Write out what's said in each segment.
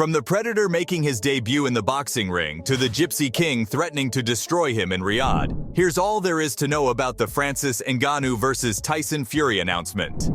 From the Predator making his debut in the boxing ring to the Gypsy King threatening to destroy him in Riyadh, here's all there is to know about the Francis Ngannou vs. Tyson Fury announcement.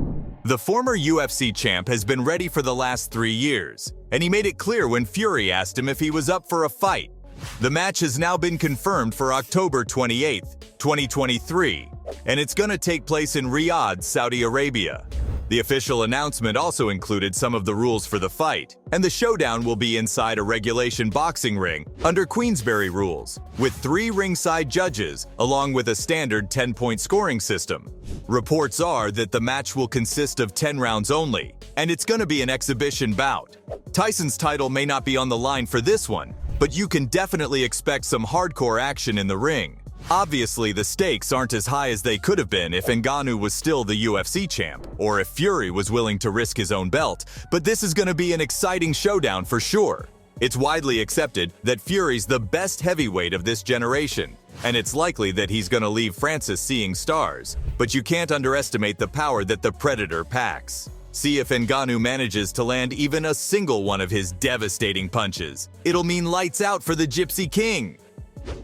The former UFC champ has been ready for the last 3 years, and he made it clear when Fury asked him if he was up for a fight. The match has now been confirmed for October 28, 2023, and it's going to take place in Riyadh, Saudi Arabia. The official announcement also included some of the rules for the fight, and the showdown will be inside a regulation boxing ring under Queensberry rules, with 3 ringside judges along with a standard 10-point scoring system. Reports are that the match will consist of 10 rounds only, and it's going to be an exhibition bout. Tyson's title may not be on the line for this one, but you can definitely expect some hardcore action in the ring. Obviously, the stakes aren't as high as they could have been if Ngannou was still the UFC champ, or if Fury was willing to risk his own belt, but this is going to be an exciting showdown for sure. It's widely accepted that Fury's the best heavyweight of this generation, and it's likely that he's going to leave Francis seeing stars, but you can't underestimate the power that the Predator packs. See if Ngannou manages to land even a single one of his devastating punches. It'll mean lights out for the Gypsy King.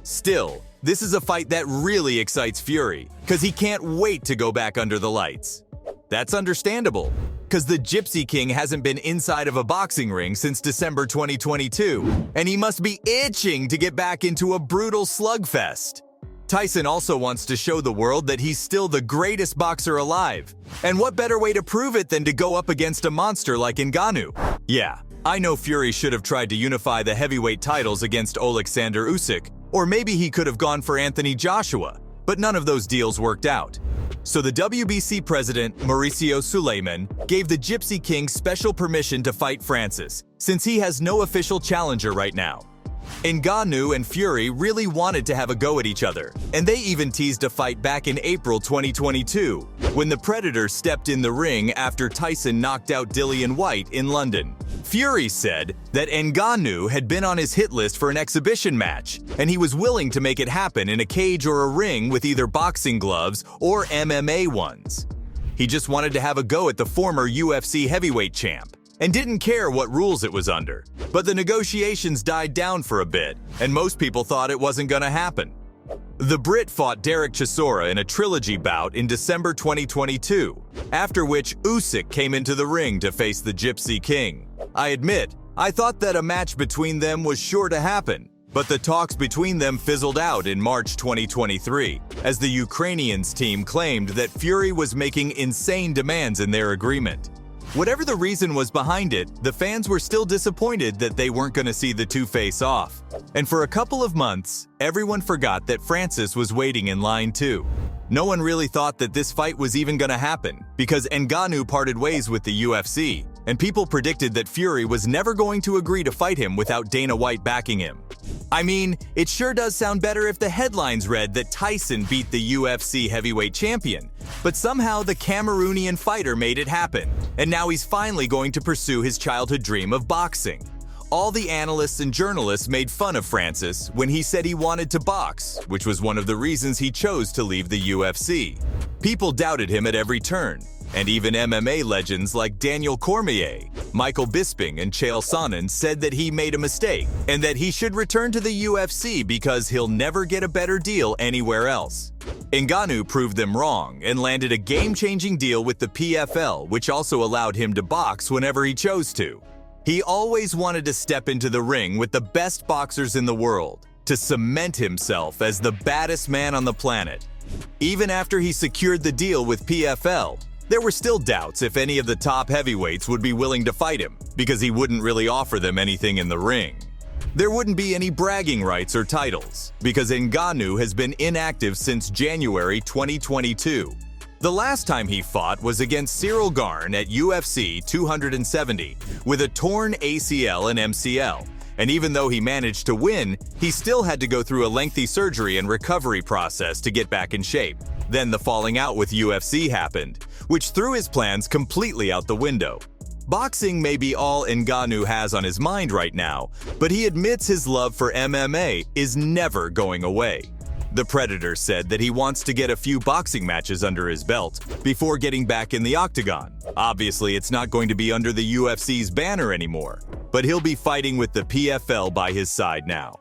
Still, this is a fight that really excites Fury, because he can't wait to go back under the lights. That's understandable, because the Gypsy King hasn't been inside of a boxing ring since December 2022, and he must be itching to get back into a brutal slugfest. Tyson also wants to show the world that he's still the greatest boxer alive, and what better way to prove it than to go up against a monster like Ngannou? Yeah, I know Fury should have tried to unify the heavyweight titles against Alexander Usyk, or maybe he could have gone for Anthony Joshua, but none of those deals worked out. So the WBC president, Mauricio Suleiman, gave the Gypsy King special permission to fight Francis, since he has no official challenger right now. Ngannou and Fury really wanted to have a go at each other, and they even teased a fight back in April 2022, when the Predator stepped in the ring after Tyson knocked out Dillian Whyte in London. Fury said that Ngannou had been on his hit list for an exhibition match, and he was willing to make it happen in a cage or a ring with either boxing gloves or MMA ones. He just wanted to have a go at the former UFC heavyweight champ, and didn't care what rules it was under. But the negotiations died down for a bit, and most people thought it wasn't gonna happen. The Brit fought Derek Chisora in a trilogy bout in December 2022, after which Usyk came into the ring to face the Gypsy King. I admit, I thought that a match between them was sure to happen, but the talks between them fizzled out in March 2023, as the Ukrainians team claimed that Fury was making insane demands in their agreement. Whatever the reason was behind it, the fans were still disappointed that they weren't going to see the two face off. And for a couple of months, everyone forgot that Francis was waiting in line too. No one really thought that this fight was even going to happen, because Ngannou parted ways with the UFC, and people predicted that Fury was never going to agree to fight him without Dana White backing him. I mean, it sure does sound better if the headlines read that Tyson beat the UFC heavyweight champion, but somehow the Cameroonian fighter made it happen, and now he's finally going to pursue his childhood dream of boxing. All the analysts and journalists made fun of Francis when he said he wanted to box, which was one of the reasons he chose to leave the UFC. People doubted him at every turn, and even MMA legends like Daniel Cormier, Michael Bisping, and Chael Sonnen said that he made a mistake and that he should return to the UFC because he'll never get a better deal anywhere else. Ngannou proved them wrong and landed a game-changing deal with the PFL, which also allowed him to box whenever he chose to. He always wanted to step into the ring with the best boxers in the world, to cement himself as the baddest man on the planet. Even after he secured the deal with PFL, there were still doubts if any of the top heavyweights would be willing to fight him, because he wouldn't really offer them anything in the ring. There wouldn't be any bragging rights or titles, because Ngannou has been inactive since January 2022. The last time he fought was against Cyril Garn at UFC 270 with a torn ACL and MCL, and even though he managed to win, he still had to go through a lengthy surgery and recovery process to get back in shape. Then the falling out with UFC happened, which threw his plans completely out the window. Boxing may be all Ngannou has on his mind right now, but he admits his love for MMA is never going away. The Predator said that he wants to get a few boxing matches under his belt before getting back in the octagon. Obviously, it's not going to be under the UFC's banner anymore, but he'll be fighting with the PFL by his side now.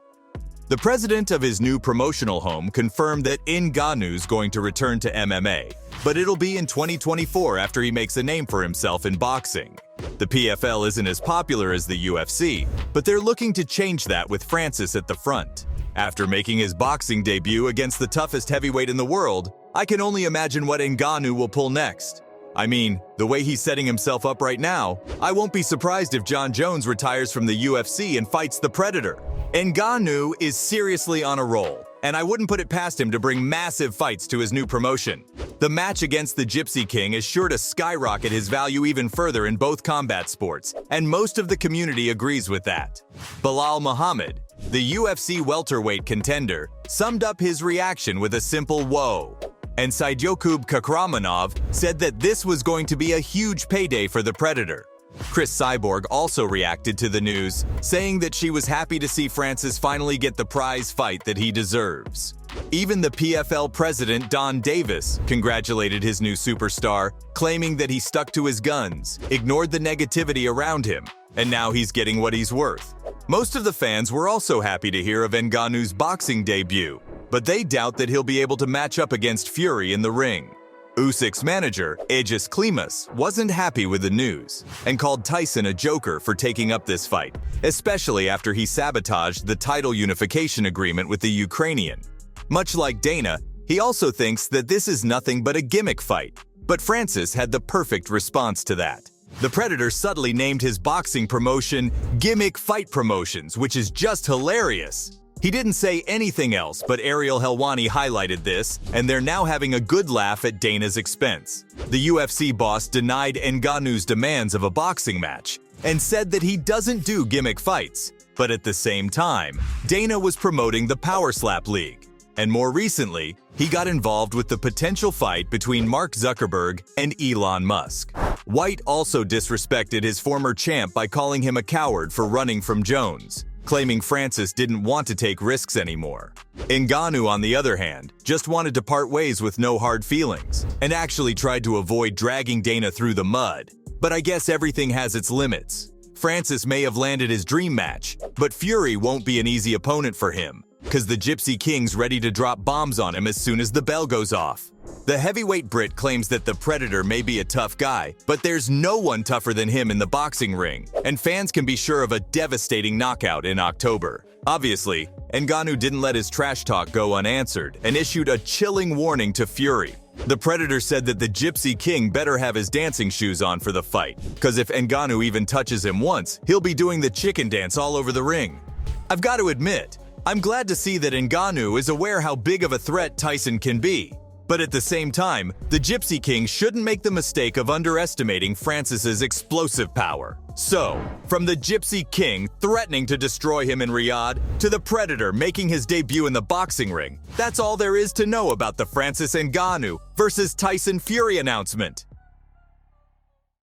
The president of his new promotional home confirmed that Ngannou's going to return to MMA, but it'll be in 2024 after he makes a name for himself in boxing. The PFL isn't as popular as the UFC, but they're looking to change that with Francis at the front. After making his boxing debut against the toughest heavyweight in the world, I can only imagine what Ngannou will pull next. I mean, the way he's setting himself up right now, I won't be surprised if Jon Jones retires from the UFC and fights the Predator. Ngannou is seriously on a roll, and I wouldn't put it past him to bring massive fights to his new promotion. The match against the Gypsy King is sure to skyrocket his value even further in both combat sports, and most of the community agrees with that. Belal Muhammad, the UFC welterweight contender, summed up his reaction with a simple "whoa." And Saidyokhub Kakramanov said that this was going to be a huge payday for the Predator. Chris Cyborg also reacted to the news, saying that she was happy to see Francis finally get the prize fight that he deserves. Even the PFL president, Don Davis, congratulated his new superstar, claiming that he stuck to his guns, ignored the negativity around him, and now he's getting what he's worth. Most of the fans were also happy to hear of Ngannou's boxing debut, but they doubt that he'll be able to match up against Fury in the ring. Usyk's manager, Aegis Klimas, wasn't happy with the news and called Tyson a joker for taking up this fight, especially after he sabotaged the title unification agreement with the Ukrainian. Much like Dana, he also thinks that this is nothing but a gimmick fight, but Francis had the perfect response to that. The Predator subtly named his boxing promotion Gimmick Fight Promotions, which is just hilarious. He didn't say anything else, but Ariel Helwani highlighted this, and they're now having a good laugh at Dana's expense. The UFC boss denied Ngannou's demands of a boxing match and said that he doesn't do gimmick fights. But at the same time, Dana was promoting the Power Slap League. And more recently, he got involved with the potential fight between Mark Zuckerberg and Elon Musk. White also disrespected his former champ by calling him a coward for running from Jones, claiming Francis didn't want to take risks anymore. Ngannou, on the other hand, just wanted to part ways with no hard feelings, and actually tried to avoid dragging Dana through the mud. But I guess everything has its limits. Francis may have landed his dream match, but Fury won't be an easy opponent for him, because the Gypsy King's ready to drop bombs on him as soon as the bell goes off. The heavyweight Brit claims that the Predator may be a tough guy, but there's no one tougher than him in the boxing ring, and fans can be sure of a devastating knockout in October. Obviously, Ngannou didn't let his trash talk go unanswered and issued a chilling warning to Fury. The Predator said that the Gypsy King better have his dancing shoes on for the fight, because if Ngannou even touches him once, he'll be doing the chicken dance all over the ring. I've got to admit, I'm glad to see that Ngannou is aware how big of a threat Tyson can be. But at the same time, the Gypsy King shouldn't make the mistake of underestimating Francis's explosive power. So, from the Gypsy King threatening to destroy him in Riyadh to the Predator making his debut in the boxing ring, that's all there is to know about the Francis Ngannou versus Tyson Fury announcement.